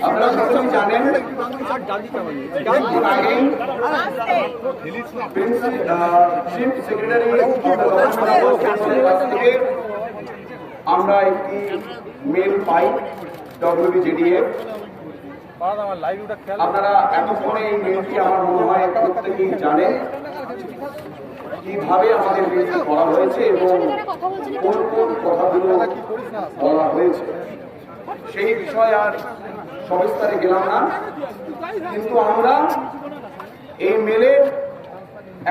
আপনারা সকলেই জানেন চিফ সেক্রেটারি থেকে আমরা একটি মেল পাই WBJDF। আপনারা এতক্ষণে এই মেলটি আমার মনে হয় প্রত্যেকেই জানেন কিভাবে আমাদের বিরুদ্ধে করা হয়েছে এবং কোন কোন কথাগুলো বলা হয়েছে সেই বিষয়ে আর সবিস্তারে গেলাম না, কিন্তু আমরা এই মেলের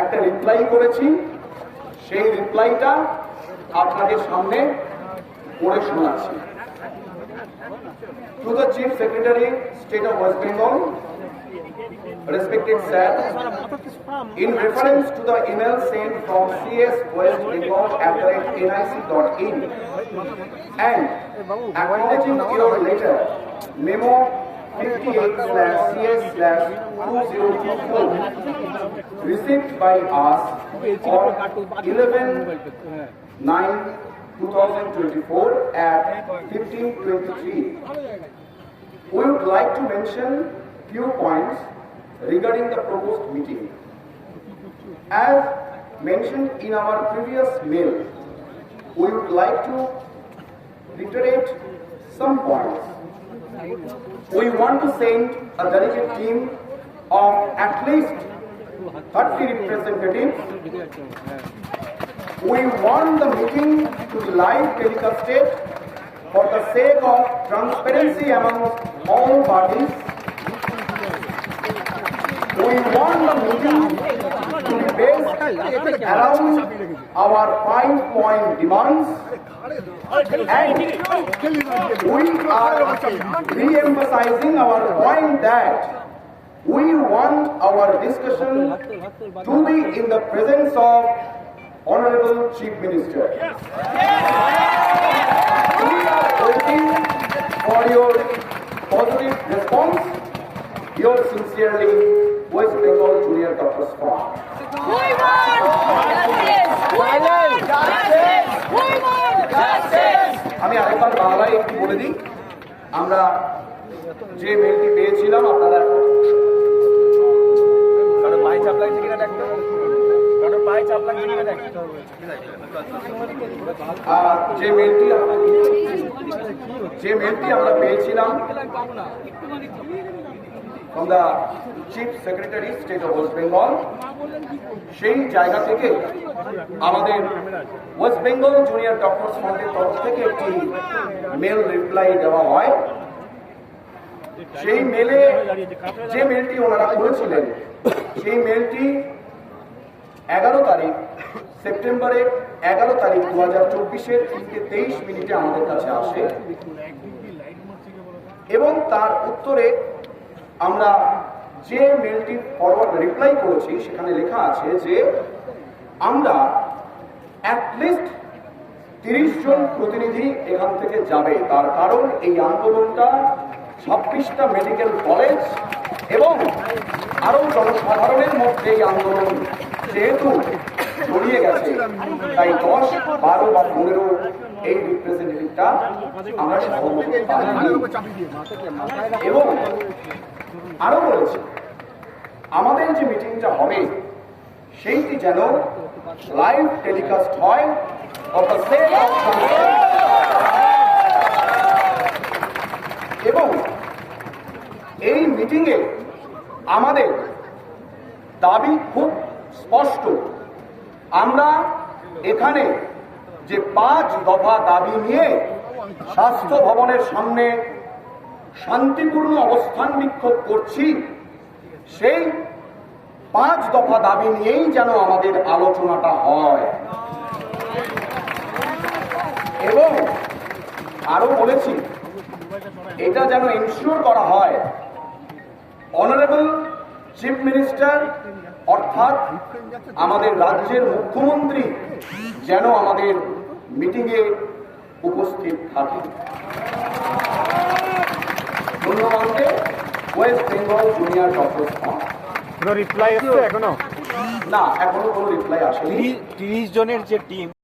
একটা রিপ্লাই করেছি। সেই রিপ্লাইটা আপনাদের সামনে পড়ে শোনাচ্ছি। To the Chief Secretary, State of West Bengal, respected sir, in reference to the email sent from cswestbengal@nic.in and acknowledging your letter, memo 58/CS/2024 received by us on 11/9/2024 at 15:23. We would like to mention few points regarding the proposed meeting. As mentioned in our previous mail, we would like to reiterate some points. We want to send a delegate team of at least 30 representatives. We want the meeting to be live telecasted for the sake of transparency among all parties. We want the meeting to be based around our 5-point demands, and we are re-emphasizing our point that we want our discussion to be in the presence of Honorable Chief Minister. We are waiting for your positive response. Yours sincerely, West Bengal Junior Doctors Forum. আমি আরেকবার বাংলায় একটু বলে দিই, আমরা যে মেলটি পেয়েছিলাম, আপনারা যে মেলটি আমরা পেয়েছিলাম from the Chief Secretary, State of West Bengal, সেই জায়গা থেকে আমাদের ওয়েস্ট বেঙ্গল জুনিয়র ডক্টরস ফান্ডের তরফ থেকে একটি মেল রিপ্লাই দেওয়া হয়। সেই মেলে যে মেলটি ওনারা করেছিলেন, সেই মেলটি 11 তারিখ সেপ্টেম্বরের 11 তারিখ 2024 3:23 আমাদের কাছে আসে এবং তার উত্তরে আমরা যে মেলটি ফরওয়ার্ড রিপ্লাই করেছি সেখানে লেখা আছে যে আমরা অ্যাটলিস্ট 30 জন প্রতিনিধি এখান থেকে যাবে। তার কারণ এই আন্দোলনটা 26টা মেডিকেল কলেজ এবং আরো জনসাধারণের মধ্যে এই আন্দোলন যেহেতু ছড়িয়ে গেছে, তাই 10, 12 বা 15 এই রিপ্রেজেন্টেটিভটা আমরা সহমত পাইনি। এবং আরো বলেছি আমাদের যে মিটিংটা হবে সেইটি যেন লাইভ টেলিকাস্ট হয় এবং এই মিটিংয়ে আমাদের দাবি খুব স্পষ্ট। আমরা এখানে যে 5 দফা দাবি নিয়ে স্বাস্থ্য ভবনের সামনে শান্তিপূর্ণ অবস্থান বিক্ষোভ করছি, সেই 5 দফা দাবি নিয়েই যেন আমাদের আলোচনাটা হয়। এবং আরো বলেছি এটা যেন ইনশিওর করা হয় অনারেবল চিফ মিনিস্টার অর্থাৎ আমাদের রাজ্যের মুখ্যমন্ত্রী যেন আমাদের মিটিংয়ে উপস্থিত থাকে। ধন্যবাদ। West Bengal junior doctors fund. কোনো রিপ্লাই আসছে এখনো? না, এখনো কোনো রিপ্লাই আসেনি। 30 জনের যে টিম